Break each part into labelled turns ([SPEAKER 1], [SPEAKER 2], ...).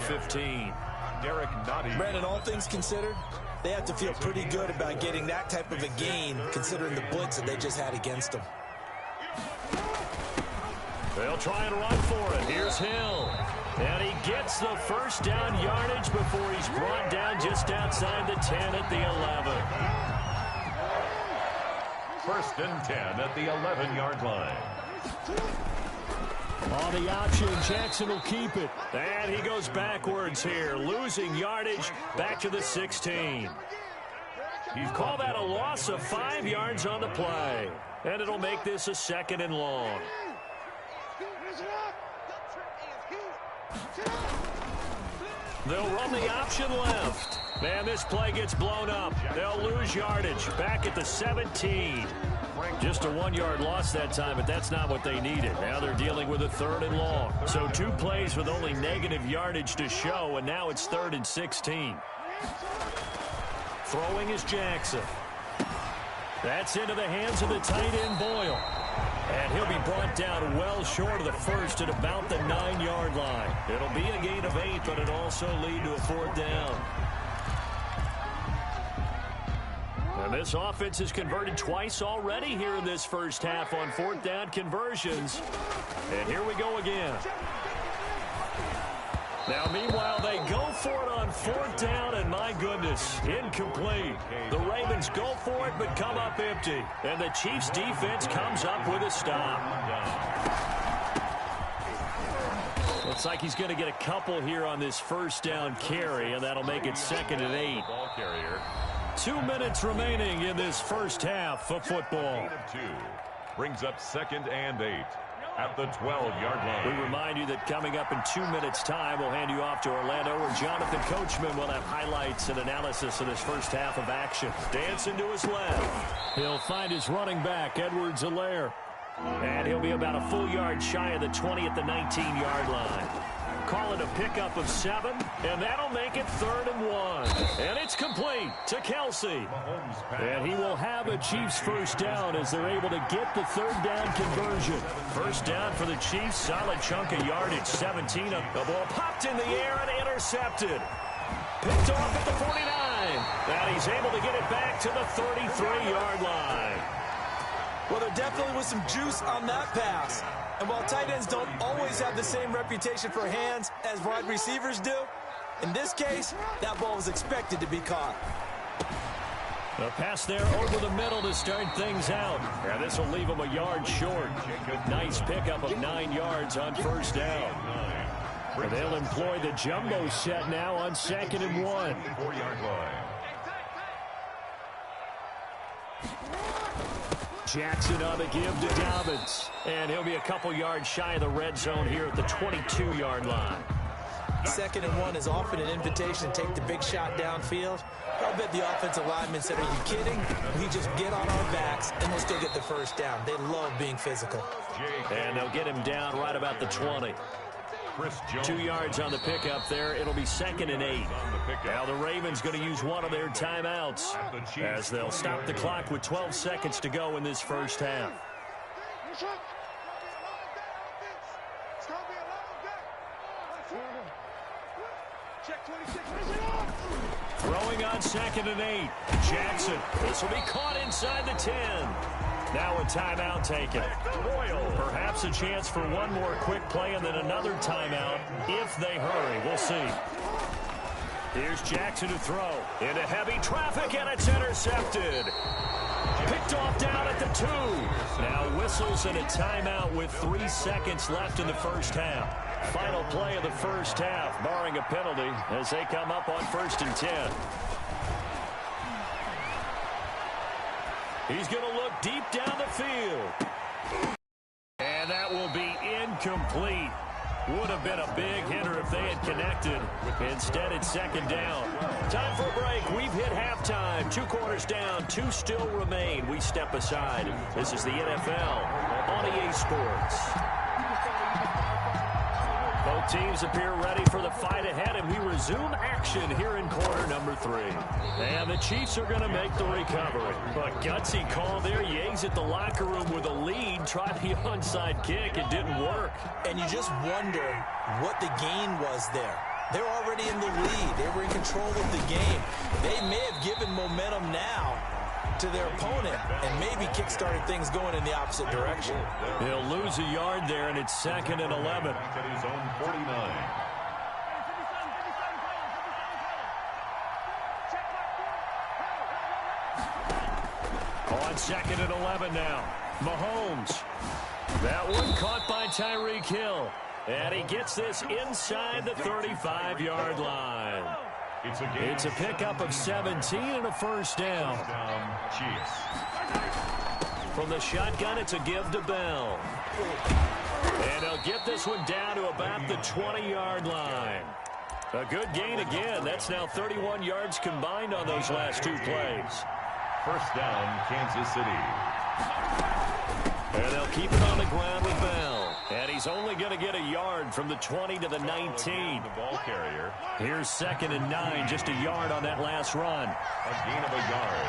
[SPEAKER 1] 15.
[SPEAKER 2] Brandon, all things considered, they have to feel pretty good about getting that type of a gain, considering the blitz that they just had against them.
[SPEAKER 1] They'll try and run for it. Here's Hill. And he gets the first down yardage before he's brought down just outside the 10 at the 11.
[SPEAKER 3] 1st and 10 at the 11-yard line.
[SPEAKER 1] On the option, Jackson will keep it. And he goes backwards here, losing yardage back to the 16. You call that a loss of 5 yards on the play. And it'll make this a 2nd and long. They'll run the option left. Man, this play gets blown up. They'll lose yardage back at the 17. Just a 1-yard loss that time, but that's not what they needed. Now they're dealing with a 3rd and long. So 2 plays with only negative yardage to show, and now it's 3rd and 16. Throwing is Jackson. That's into the hands of the tight end, Boyle. And he'll be brought down well short of the first at about the 9-yard line. It'll be a gain of 8, but it'll also lead to a 4th down. And this offense has converted twice already here in this first half on 4th down conversions. And here we go again. Now, meanwhile, they go for it on 4th down, and my goodness, incomplete. The Ravens go for it, but come up empty. And the Chiefs' defense comes up with a stop. Looks like he's going to get a couple here on this 1st down carry, and that'll make it 2nd and 8.
[SPEAKER 3] Ball carrier.
[SPEAKER 1] 2 minutes remaining in this first half of football.
[SPEAKER 3] 2 brings up 2nd and 8. At the 12-yard line.
[SPEAKER 1] We remind you that coming up in 2 minutes' time, we'll hand you off to Orlando, where Jonathan Coachman will have highlights and analysis of this first half of action. Dancing to his left. He'll find his running back, Edwards-Helaire. And he'll be about a full yard shy of the 20 at the 19-yard line. Call it a pickup of 7, and that'll make it 3rd and 1. And it's complete to Kelsey. And he will have a Chiefs first down as they're able to get the 3rd down conversion. First down for the Chiefs, solid chunk of yardage, 17. The ball popped in the air and intercepted. Picked off at the 49. And he's able to get it back to the 33-yard line.
[SPEAKER 2] Well, there definitely was some juice on that pass. And while tight ends don't always have the same reputation for hands as wide receivers do, in this case, that ball was expected to be caught.
[SPEAKER 1] A pass there over the middle to start things out. And this will leave him a yard short. Nice pickup of 9 yards on 1st down. And they'll employ the jumbo set now on 2nd and 1.
[SPEAKER 3] 4-yard line.
[SPEAKER 1] Jackson on the give to Dobbins. And he'll be a couple yards shy of the red zone here at the 22-yard line.
[SPEAKER 2] 2nd and 1 is often an invitation to take the big shot downfield. I'll bet the offensive linemen said, are you kidding? We just get on our backs and we'll still get the first down. They love being physical.
[SPEAKER 1] And they'll get him down right about the 20. 2 yards on the pickup there. It'll be 2nd and 8. Now the Ravens going to use one of their timeouts as they'll stop the clock with 12 seconds to go in this first half. Throwing on 2nd and 8. Jackson. This will be caught inside the 10. Now a timeout taken. Perhaps a chance for one more quick play and then another timeout if they hurry. We'll see. Here's Jackson to throw. Into heavy traffic, and it's intercepted. Picked off down at the 2. Now whistles and a timeout with 3 seconds left in the first half. Final play of the first half, barring a penalty, as they come up on 1st and 10. He's going to look deep down the field. And that will be incomplete. Would have been a big hitter if they had connected. Instead, it's 2nd down. Time for a break. We've hit halftime. 2 quarters down. 2 still remain. We step aside. This is the NFL on EA Sports. Both teams appear ready for the fight ahead, and we resume action here in quarter number 3. And the Chiefs are going to make the recovery. But gutsy call there. You exit the locker room with a lead. Try the onside kick. It didn't work.
[SPEAKER 2] And you just wonder what the gain was there. They're already in the lead. They were in control of the game. They may have given momentum now to their opponent and maybe kick-started things going in the opposite direction.
[SPEAKER 1] He'll lose a yard there, and it's 2nd and 11.
[SPEAKER 3] At his own 49.
[SPEAKER 1] On 2nd and 11 now. Mahomes. That one caught by Tyreek Hill. And he gets this inside the 35-yard line. It's a pickup of 17 and a first down.
[SPEAKER 3] Chiefs.
[SPEAKER 1] From the shotgun, it's a give to Bell. And he'll get this one down to about the 20-yard line. A good gain again. That's now 31 yards combined on those last two plays.
[SPEAKER 3] First down, Kansas City.
[SPEAKER 1] And they'll keep it on the ground with Bell. And he's only going to get a yard from the 20 to the 19.
[SPEAKER 3] The ball carrier.
[SPEAKER 1] Here's 2nd and 9, just a yard on that last run.
[SPEAKER 3] A gain of a yard.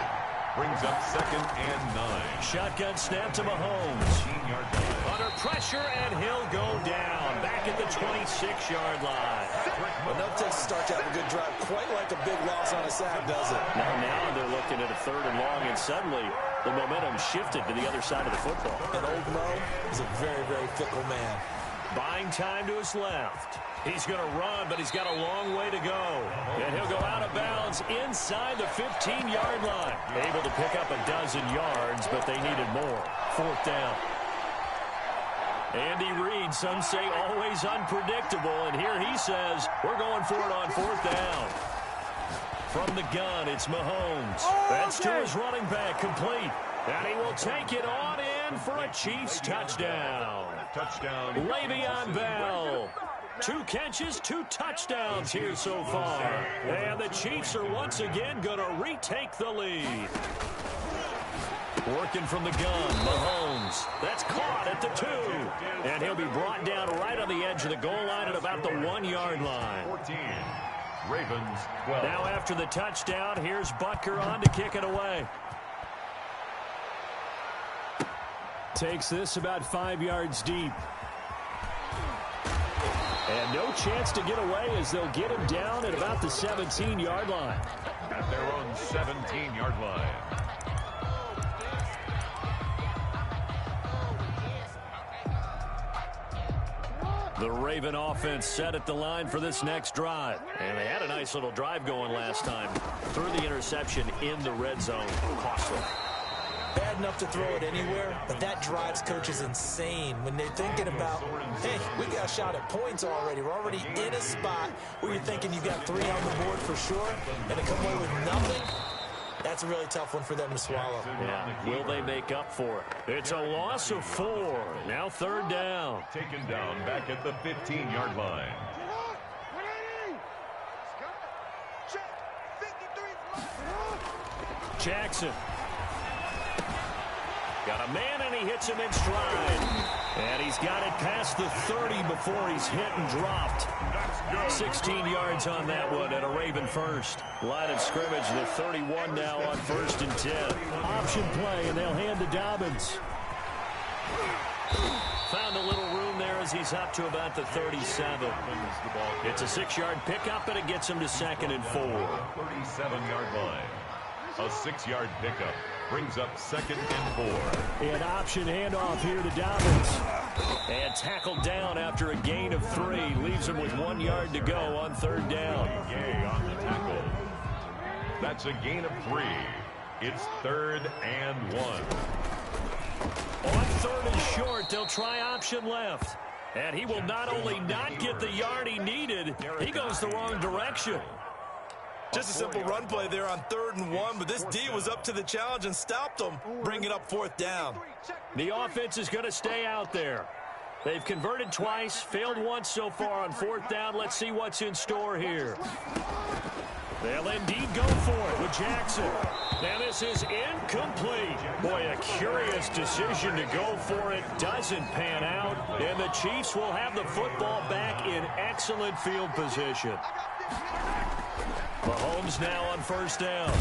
[SPEAKER 3] Brings up 2nd and 9.
[SPEAKER 1] Shotgun snap to Mahomes.
[SPEAKER 3] 15-yard line.
[SPEAKER 1] Under pressure, and he'll go down. Back at the 26-yard line.
[SPEAKER 2] Enough to start to have a good drive. Quite like a big loss on a sack, does it?
[SPEAKER 1] Now they're looking at a 3rd and long, and suddenly the momentum shifted to the other side of the football.
[SPEAKER 2] And old Mo is a very, very fickle man.
[SPEAKER 1] Buying time to his left. He's going to run, but he's got a long way to go. And he'll go out of bounds inside the 15-yard line. Able to pick up a dozen yards, but they needed more. 4th down. Andy Reid, some say always unpredictable, and here he says we're going for it on 4th down. From the gun, it's Mahomes. That's to his running back, complete. And he will take it on in for a Chiefs touchdown.
[SPEAKER 3] Touchdown.
[SPEAKER 1] Le'Veon Bell. 2 catches, 2 touchdowns here so far. And the Chiefs are once again going to retake the lead. Working from the gun, Mahomes. That's caught at the 2. And he'll be brought down right on the edge of the goal line at about the 1-yard line.
[SPEAKER 3] 14. Ravens 12.
[SPEAKER 1] Now after the touchdown, here's Butker on to kick it away. Takes this about 5 yards deep. And no chance to get away as they'll get him down at about the 17-yard line.
[SPEAKER 3] At their own 17-yard line.
[SPEAKER 1] The Raven offense set at the line for this next drive. And they had a nice little drive going last time. Threw the interception in the red zone. Costly.
[SPEAKER 2] Bad enough to throw it anywhere, but that drives coaches insane when they're thinking about, hey, we got a shot at points already. We're already in a spot where you're thinking you got 3 on the board for sure, and to come away with nothing, that's a really tough one for them to swallow.
[SPEAKER 1] Yeah, will they make up for it? It's a loss of 4. Now 3rd down.
[SPEAKER 3] Taken down back at the 15-yard line.
[SPEAKER 1] Jackson. Got a man, and he hits him in stride. And he's got it past the 30 before he's hit and dropped. 16 yards on that one and a Raven first. Line of scrimmage, the 31 now on 1st and 10. Option play, and they'll hand to Dobbins. Found a little room there as he's up to about the 37. It's a 6-yard pickup, and it gets him to 2nd and 4.
[SPEAKER 3] 37-yard line. A 6-yard pickup brings up 2nd and 4.
[SPEAKER 1] An option handoff here to Dobbins. And tackled down after a gain of 3. Leaves him with 1 yard to go on 3rd down.
[SPEAKER 3] Yay on the tackle. That's a gain of 3. It's 3rd and 1.
[SPEAKER 1] On 3rd and short, they'll try option left. And he will not only not get the yard he needed, he goes the wrong direction.
[SPEAKER 2] Just a simple run play there on 3rd and 1, but this D was up to the challenge and stopped them, bringing up 4th down.
[SPEAKER 1] The offense is going to stay out there. They've converted twice, failed once so far on 4th down. Let's see what's in store here. They'll indeed go for it with Jackson. Now this is incomplete. Boy, a curious decision to go for it. Doesn't pan out. And the Chiefs will have the football back in excellent field position. Mahomes now on 1st down.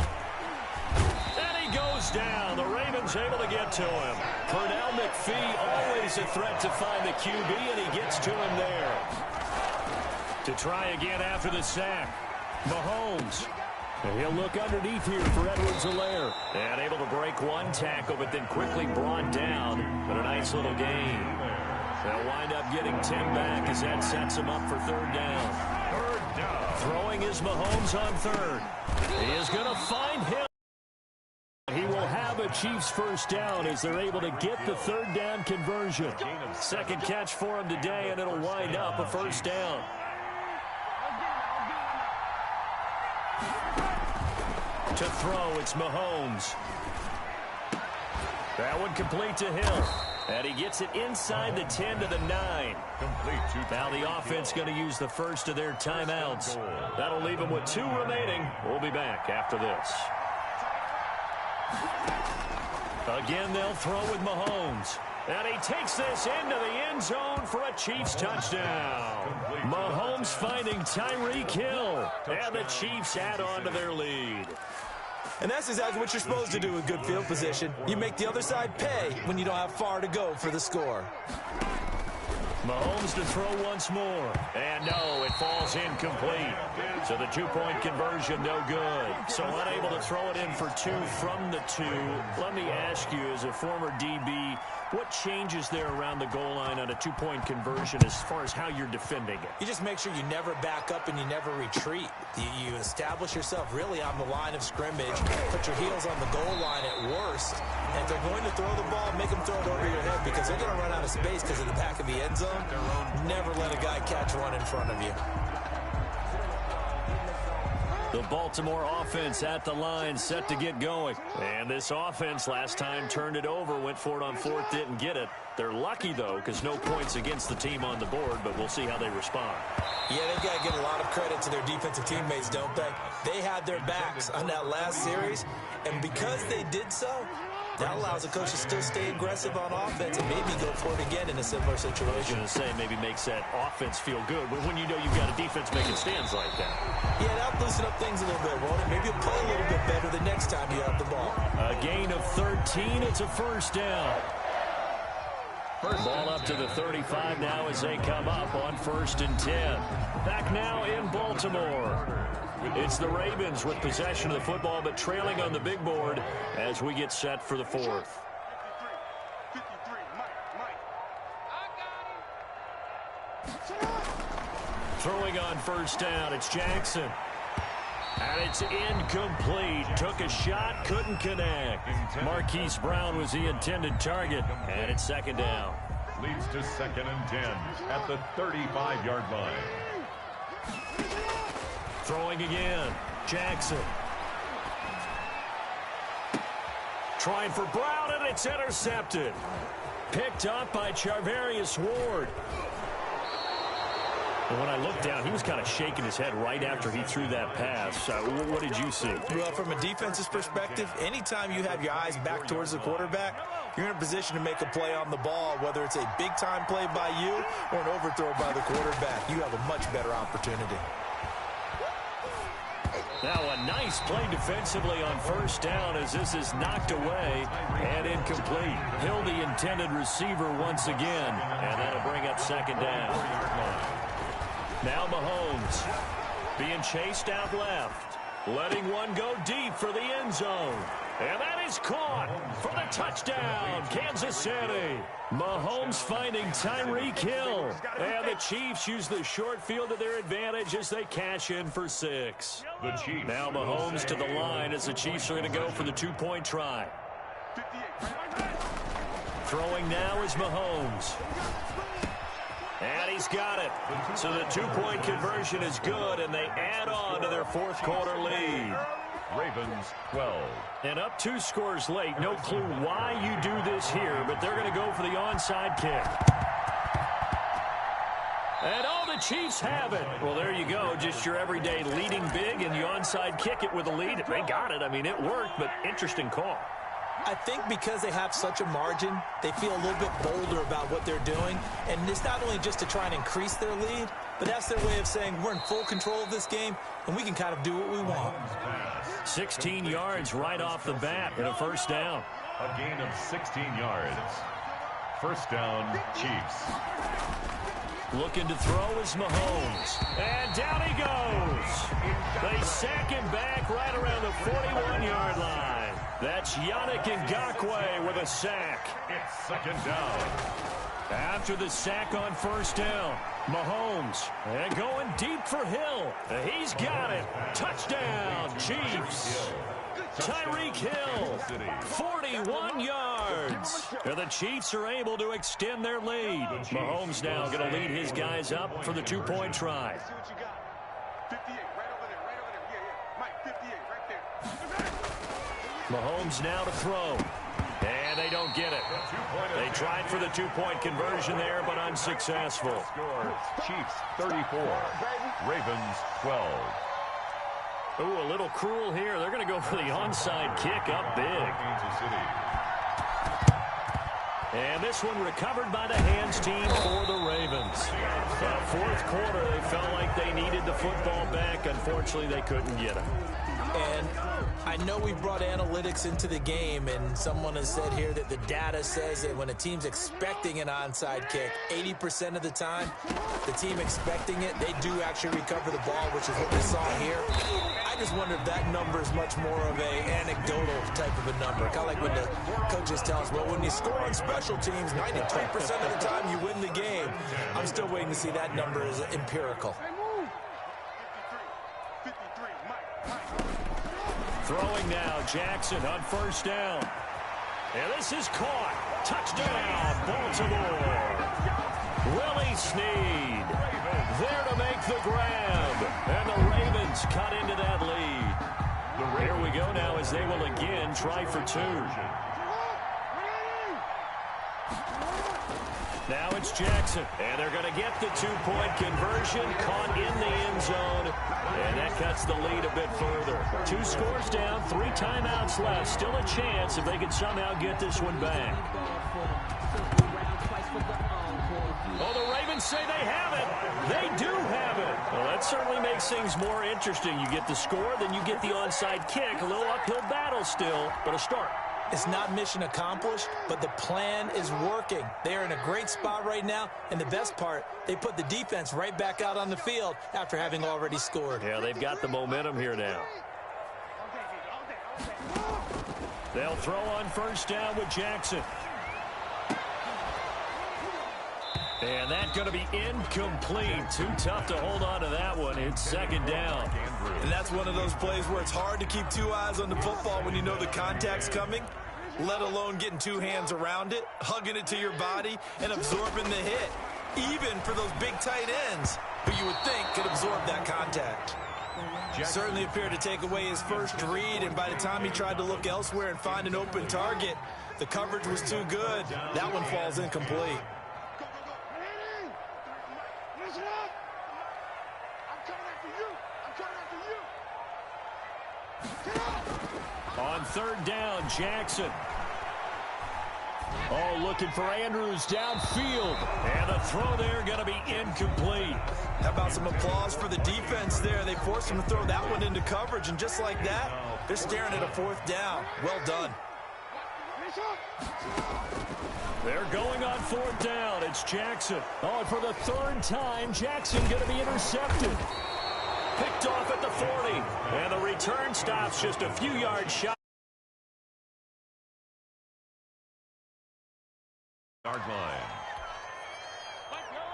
[SPEAKER 1] And he goes down. The Ravens able to get to him. Pernell McPhee always a threat to find the QB, and he gets to him there. To try again after the sack. Mahomes. And he'll look underneath here for Edwards-Helaire. And able to break one tackle, but then quickly brought down. But a nice little gain. They'll wind up getting 10 back as that sets him up for third down.
[SPEAKER 3] Third down.
[SPEAKER 1] Throwing is Mahomes on third. He is going to find him. He will have a Chiefs first down as they're able to get the third down conversion. Second catch for him today, and it'll wind up a first down. To throw, it's Mahomes. That one complete to Hill. And he gets it inside the 10 to the 9. Now the offense going to use the first of their timeouts. That'll leave them with 2 remaining. We'll be back after this. Again, they'll throw with Mahomes. And he takes this into the end zone for a Chiefs touchdown. Mahomes finding Tyreek Hill. And the Chiefs add on to their lead.
[SPEAKER 2] And that's exactly what you're supposed to do with good field position. You make the other side pay when you don't have far to go for the score.
[SPEAKER 1] Mahomes to throw once more. And no, it falls incomplete. So the 2-point conversion, no good. So unable to throw it in for 2 from the 2. Let me ask you, as a former DB, what changes there around the goal line on a 2-point conversion as far as how you're defending it?
[SPEAKER 2] You just make sure you never back up and you never retreat. You establish yourself really on the line of scrimmage, put your heels on the goal line at worst, and if they're going to throw the ball, make them throw it over your head because they're going to run out of space because of the back of the end zone. Never let a guy catch one in front of you.
[SPEAKER 1] The Baltimore offense at the line, set to get going. And this offense last time turned it over, went for it on 4th, didn't get it. They're lucky, though, because no points against the team on the board, but we'll see how they respond. Yeah, they've got to give a lot of credit to their defensive teammates, don't they? They had their backs on that last series, and because they did so, that allows the coach to still stay aggressive on offense and maybe go for it again in a similar situation. I was going to say, maybe makes that offense feel good, but when you know you've got a defense making stands like that. Yeah, that'll loosen up things a little bit, won't it? Maybe you'll play a little bit better the next time you have the ball. A gain of 13, it's a first down. Ball up to the 35 now as they come up on 1st and 10. Back now in Baltimore. It's the Ravens with possession of the football, but trailing on the big board as we get set for the 4th. Throwing on 1st down, it's Jackson. And it's incomplete. Took a shot, couldn't connect. Marquise Brown was the intended target, and it's 2nd down.
[SPEAKER 3] Leads to 2nd and 10 at the 35-yard line.
[SPEAKER 1] Throwing again, Jackson. Trying for Brown, and it's intercepted. Picked up by Charvarius Ward. And when I looked down, he was kind of shaking his head right after he threw that pass. What did you see?
[SPEAKER 2] Well, from a defense's perspective, anytime you have your eyes back towards the quarterback, you're in a position to make a play on the ball, whether it's a big-time play by you or an overthrow by the quarterback. You have a much better opportunity.
[SPEAKER 1] Now a nice play defensively on 1st down as this is knocked away and incomplete. Hill the intended receiver once again, and that'll bring up 2nd down. Now Mahomes being chased out left, letting one go deep for the end zone. And that is caught for the touchdown, Kansas City. Mahomes finding Tyreek Hill. And the Chiefs use the short field to their advantage as they cash in for 6. Now Mahomes to the line as the Chiefs are going to go for the 2-point try. Throwing now is Mahomes. And he's got it. So the 2-point conversion is good, and they add on to their 4th quarter lead.
[SPEAKER 3] Ravens 12.
[SPEAKER 1] And up 2 scores late. No clue why you do this here, but they're going to go for the onside kick. And the Chiefs have it. Well, there you go. Just your everyday leading big, and you onside kick it with a lead. They got it. I mean, it worked, but interesting call.
[SPEAKER 2] I think because they have such a margin, they feel a little bit bolder about what they're doing. And it's not only just to try and increase their lead, but that's their way of saying we're in full control of this game, and we can kind of do what we want.
[SPEAKER 1] 16 yards right off the bat and a 1st down.
[SPEAKER 3] A gain of 16 yards. 1st down, Chiefs.
[SPEAKER 1] Looking to throw is Mahomes. And down he goes. They sack him back right around the 41-yard line. That's Yannick Ngakoue with a sack.
[SPEAKER 3] It's second down.
[SPEAKER 1] After the sack on first down, Mahomes and going deep for Hill. He's got it. Touchdown, Chiefs. Tyreek Hill, 41 yards. And the Chiefs are able to extend their lead. Mahomes now going to lead his guys up for the two-point try. Mahomes now to throw. And they don't get it. They tried for the two-point conversion there, but unsuccessful.
[SPEAKER 3] Chiefs 34, Ravens 12.
[SPEAKER 1] Ooh, a little cruel here. They're going to go for the onside kick up big. And this one recovered by the hands team for the Ravens. Fourth quarter, they felt like they needed the football back. Unfortunately, they couldn't get it.
[SPEAKER 2] And I know we brought analytics into the game, and someone has said here that the data says that when a team's expecting an onside kick, 80% of the time, the team expecting it, they do actually recover the ball, which is what we saw here. I just wonder if that number is much more of a anecdotal type of a number. Kind of like when the coaches tell us, well, when you score on special teams, 93% of the time you win the game. I'm still waiting to see that number is empirical.
[SPEAKER 1] Throwing now, Jackson on first down. And this is caught. Touchdown, Baltimore. Willie Snead there to make the grab. And the Ravens cut into that lead. Here we go now as they will again try for two. Now it's Jackson, and they're going to get the two-point conversion, caught in the end zone, and that cuts the lead a bit further. 2 scores down, 3 timeouts left. Still a chance if they can somehow get this one back. Oh, the Ravens say they have it. They do have it. Well, that certainly makes things more interesting. You get the score, then you get the onside kick. A little uphill battle still, but a start.
[SPEAKER 2] It's not mission accomplished, but the plan is working. They are in a great spot right now, and the best part, they put the defense right back out on the field after having already scored.
[SPEAKER 1] Yeah, they've got the momentum here now. They'll throw on first down with Jackson. And that's going to be incomplete. Too tough to hold on to that one. It's second down.
[SPEAKER 2] And that's one of those plays where it's hard to keep 2 eyes on the football when you know the contact's coming, let alone getting 2 hands around it, hugging it to your body, and absorbing the hit, even for those big tight ends who you would think could absorb that contact. Certainly appeared to take away his first read, and by the time he tried to look elsewhere and find an open target, the coverage was too good. That one falls incomplete.
[SPEAKER 1] On third down, Jackson. Oh, looking for Andrews downfield. And the throw there going to be incomplete.
[SPEAKER 2] How about some applause for the defense there? They forced him to throw that one into coverage, and just like that, they're staring at a 4th down. Well done.
[SPEAKER 1] They're going on 4th down. It's Jackson. Oh, and for the 3rd time, Jackson going to be intercepted. Picked off at the 40. And the return stops just a few yards shy.
[SPEAKER 3] Yard line.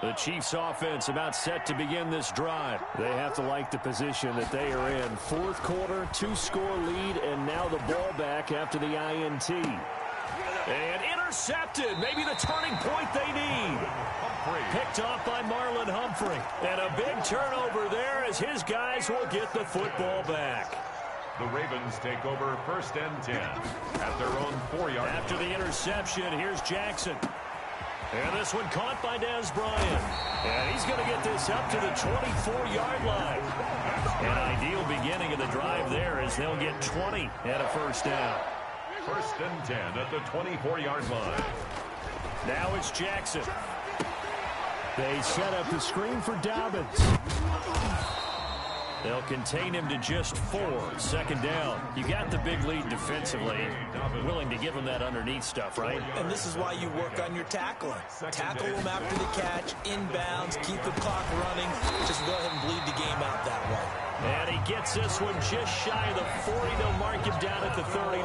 [SPEAKER 1] The Chiefs offense about set to begin this drive. They have to like the position that they are in. 4th quarter, 2-score lead, and now the ball back after the INT. And intercepted. Maybe the turning point they need. Picked off by Marlon Humphrey. And a big turnover there as his guys will get the football back.
[SPEAKER 3] The Ravens take over 1st and 10 at their own 4-yard line.
[SPEAKER 1] After the interception, here's Jackson. And this one caught by Dez Bryant. And he's going to get this up to the 24-yard line. An ideal beginning of the drive there as they'll get 20 and a 1st down.
[SPEAKER 3] 1st and 10 at the 24-yard line.
[SPEAKER 1] Now it's Jackson. They set up the screen for Dobbins. They'll contain him to just 4. Second down. You got the big lead defensively. Willing to give him that underneath stuff, right?
[SPEAKER 2] And this is why you work on your tackling. Tackle him after the catch, inbounds, keep the clock running. Just go ahead and bleed the game out that way.
[SPEAKER 1] And he gets this one just shy of the 40. They'll mark him down at the 39.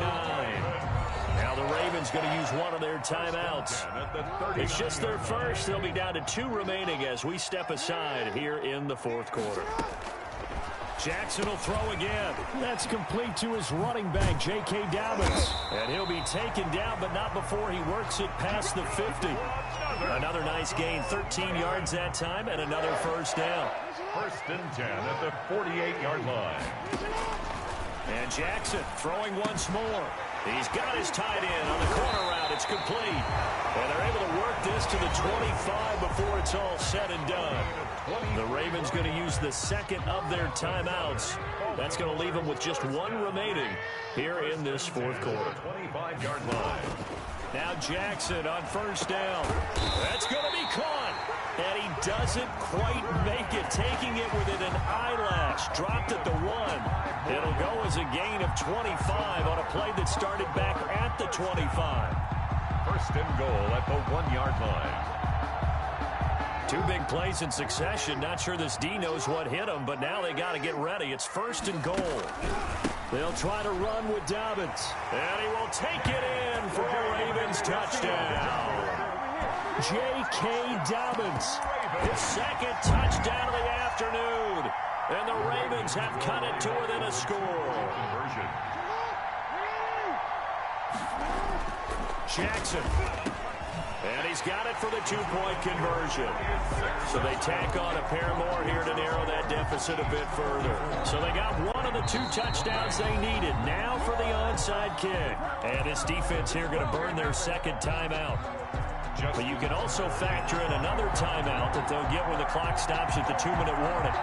[SPEAKER 1] Now the Ravens going to use one of their timeouts. It's just their first. They'll be down to 2 remaining as we step aside here in the fourth quarter. Jackson will throw again. That's complete to his running back, J.K. Dobbins. And he'll be taken down, but not before he works it past the 50. Another nice gain, 13 yards that time, and another first down.
[SPEAKER 3] First and 10 at the 48-yard line.
[SPEAKER 1] And Jackson throwing once more. He's got his tight end on the corner route. It's complete. And they're able to work this to the 25 before it's all said and done. The Ravens going to use the second of their timeouts. That's going to leave them with just 1 remaining here in this fourth quarter.
[SPEAKER 3] 25-yard line.
[SPEAKER 1] Now Jackson on first down. That's going to be caught. And he doesn't quite make it, taking it within an eyelash. Dropped at the 1. It'll go as a gain of 25 on a play that started back at the 25.
[SPEAKER 3] First and goal at the 1-yard line.
[SPEAKER 1] 2 big plays in succession. Not sure this D knows what hit him, but now they got to get ready. It's first and goal. They'll try to run with Dobbins. And he will take it in for a Ravens touchdown. J.K. Dobbins, his second touchdown of the afternoon. And the Ravens have cut it to within a score. Jackson. And he's got it for the 2-point conversion. So they tack on a pair more here to narrow that deficit a bit further. So they got one of the 2 touchdowns they needed. Now for the onside kick. And this defense here going to burn their second timeout. But you can also factor in another timeout that they'll get when the clock stops at the 2-minute warning.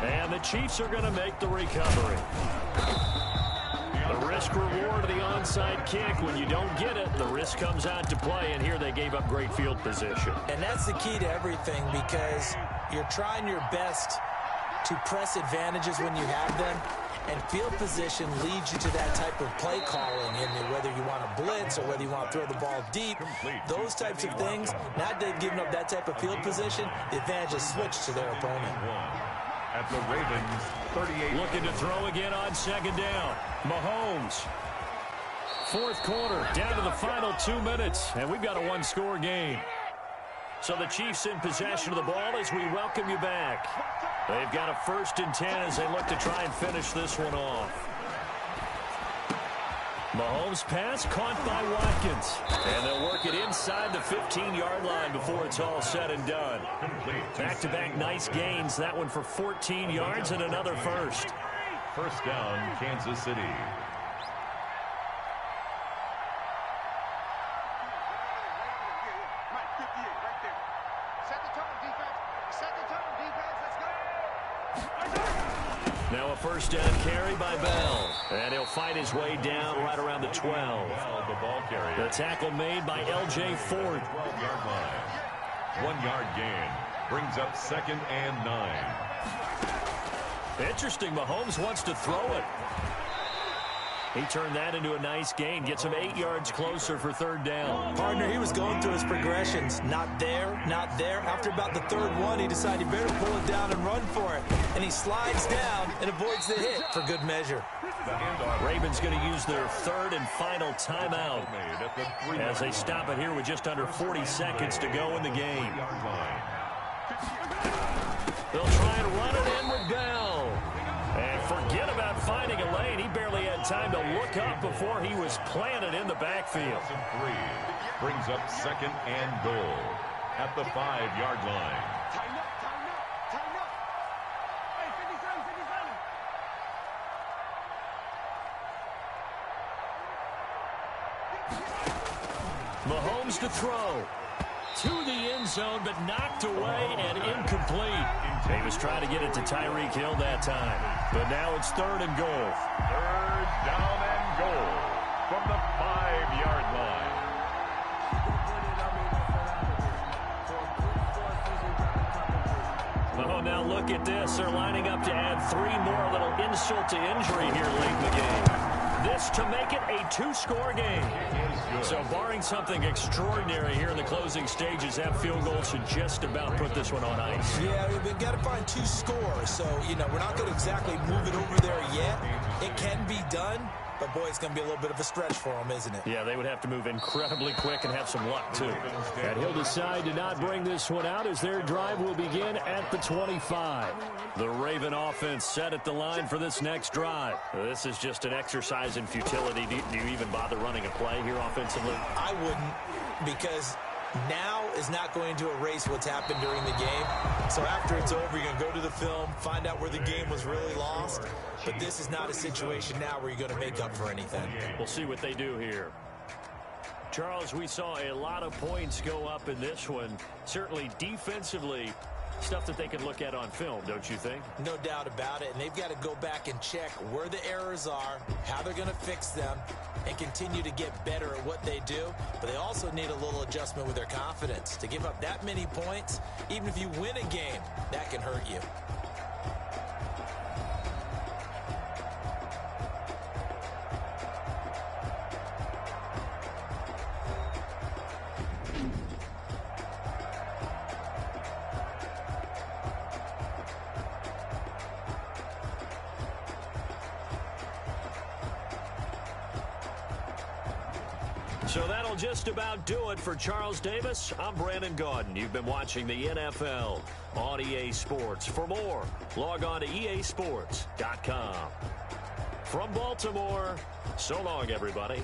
[SPEAKER 1] And the Chiefs are going to make the recovery. The risk-reward of the onside kick. When you don't get it, the risk comes out to play, and here they gave up great field position.
[SPEAKER 2] And that's the key to everything, because you're trying your best to press advantages when you have them, and field position leads you to that type of play calling, and whether you want to blitz or whether you want to throw the ball deep, those types of things. Now that they've given up that type of field position, the advantage is switched to their opponent.
[SPEAKER 3] At the Ravens, 38.
[SPEAKER 1] Looking to throw again on second down. Mahomes. Fourth quarter, down to the final 2 minutes, and we've got a 1-score game. So the Chiefs in possession of the ball as we welcome you back. They've got a first and 10 as they look to try and finish this one off. Mahomes' pass caught by Watkins. And they'll work it inside the 15-yard line before it's all said and done. Back-to-back nice gains. That one for 14 yards and another first.
[SPEAKER 3] First down, Kansas City.
[SPEAKER 1] Now a first down carry by Bell. And he'll fight his way down right around the 12.
[SPEAKER 3] The ball carrier.
[SPEAKER 1] The tackle made by L.J. Ford.
[SPEAKER 3] 12-yard line. 1-yard gain. Brings up second and 9.
[SPEAKER 1] Interesting. Mahomes wants to throw it. He turned that into a nice gain. Gets him 8 yards closer for third down.
[SPEAKER 2] Partner, he was going through his progressions. Not there, not there. After about the third one, he decided he better pull it down and run for it. And he slides down and avoids the hit for good measure.
[SPEAKER 1] Ravens going to use their third and final timeout as they stop it here with just under 40 seconds to go in the game. They'll try and run it in with Bell. And forget about finding a lane. He barely had time to look up before he was planted in the backfield.
[SPEAKER 3] Brings up second and goal at the 5-yard line.
[SPEAKER 1] Mahomes to throw. To the end zone, but knocked away and incomplete. He was trying to get it to Tyreek Hill that time. But now it's third and goal.
[SPEAKER 3] Third down and goal from the 5-yard line.
[SPEAKER 1] Oh, now look at this. They're lining up to add 3 more, a little insult to injury here late in the game. This to make it a 2-score game. So barring something extraordinary here in the closing stages, that field goal should just about put this one on ice.
[SPEAKER 2] Yeah, we've got to find 2 scores. So, you know, we're not going to exactly move it over there yet. It can be done. But, boy, it's going to be a little bit of a stretch for them, isn't it?
[SPEAKER 1] Yeah, they would have to move incredibly quick and have some luck, too. And he'll decide to not bring this one out as their drive will begin at the 25. The Raven offense set at the line for this next drive. This is just an exercise in futility. Do you even bother running a play here offensively?
[SPEAKER 2] I wouldn't, because now is not going to erase what's happened during the game. So after it's over, you're going to go to the film, find out where the game was really lost. But this is not a situation now where you're going to make up for anything.
[SPEAKER 1] We'll see what they do here. Charles, we saw a lot of points go up in this one. Certainly defensively, stuff that they could look at on film, don't you think?
[SPEAKER 2] No doubt about it. And they've got to go back and check where the errors are, how they're going to fix them, and continue to get better at what they do. But they also need a little adjustment with their confidence. To give up that many points, even if you win a game, that can hurt you.
[SPEAKER 1] So that'll just about do it for Charles Davis. I'm Brandon Gaudin. You've been watching the NFL on EA Sports. For more, log on to easports.com. From Baltimore, so long, everybody.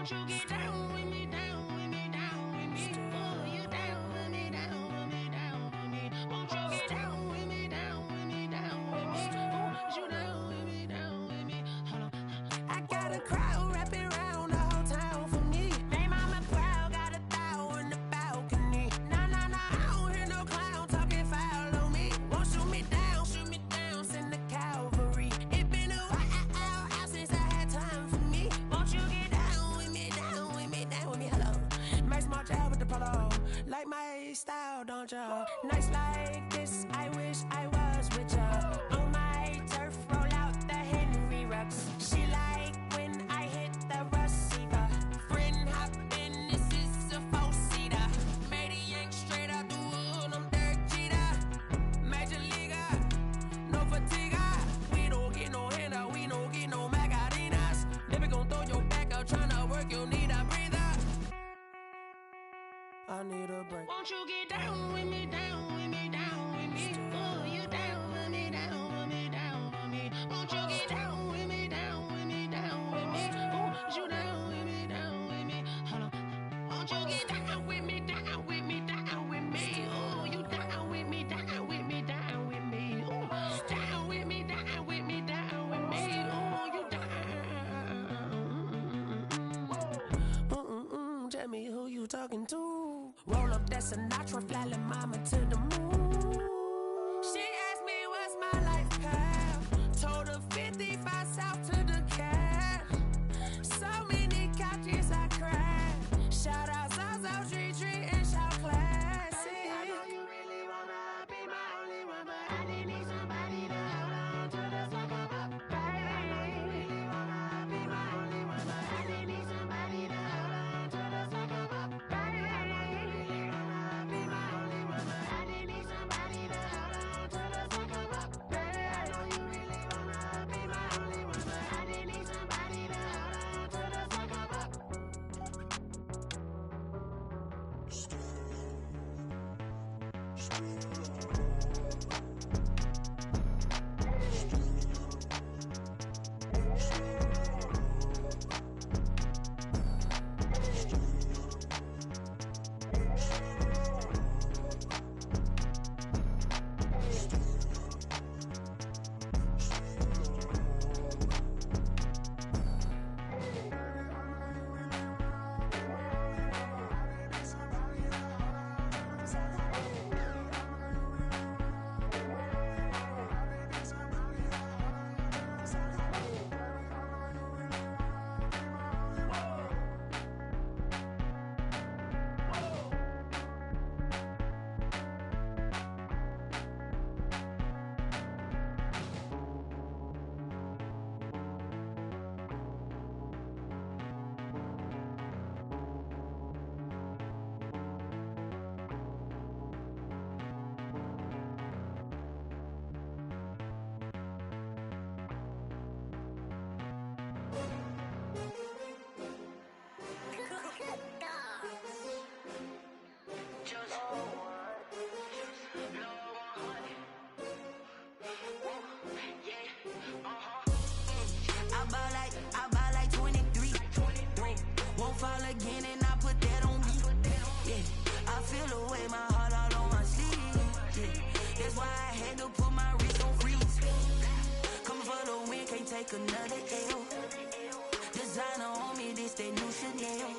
[SPEAKER 4] Won't you get down with me, down with me, down with me? Oh, you down with me, down without ya. Nights like this, I wish I was with ya. On my turf, roll out the Henry Rux. She like when I hit the receiver. Friend hop in, this is a four-seater. Made a yank straight out the wood, I'm Derek Jeter. Major leaguer, no fatigue. We don't get no handout, we don't get no Macarinas. Never gon' throw your back out, tryna work, you need a breather. I need a break. Won't you get down with me, down with me, down with me? Oh, you down with me, down with me, down with me. Won't you get down with me, down with me, down with me? Oh, you down with me, down with me? Hold on. Won't you get down with me, down with me, down with me? Oh, you down with me, down with me, down with me? Oh, down with me, down with me, down with me? Oh, you down. Tell me who you talking to. Roll up that Sinatra, fly like mama to the moon. She asked me what's my life path. Told her 55 south to the cat. So many couches I cried. Shout out Zazo, Tree, and shout classic. I know you really wanna be my only one, but I didn't need somebody to hold on to the fuck up, baby. I know you really wanna be my only one, but I didn't need somebody to hold on to the fuck up, baby. I know you really wanna be my only one, but I didn't need somebody to hold on to the fuck up, baby. I know you really wanna be my only one, but I didn't need somebody to hold on to the fuck up. I buy like 23. Won't fall again and I put that on me. Yeah, I feel the way, my heart all on my sleeve. Yeah, that's why I had to put my wrist on freeze. Coming for the win, can't take another L. Designer on me, this that new Chanel.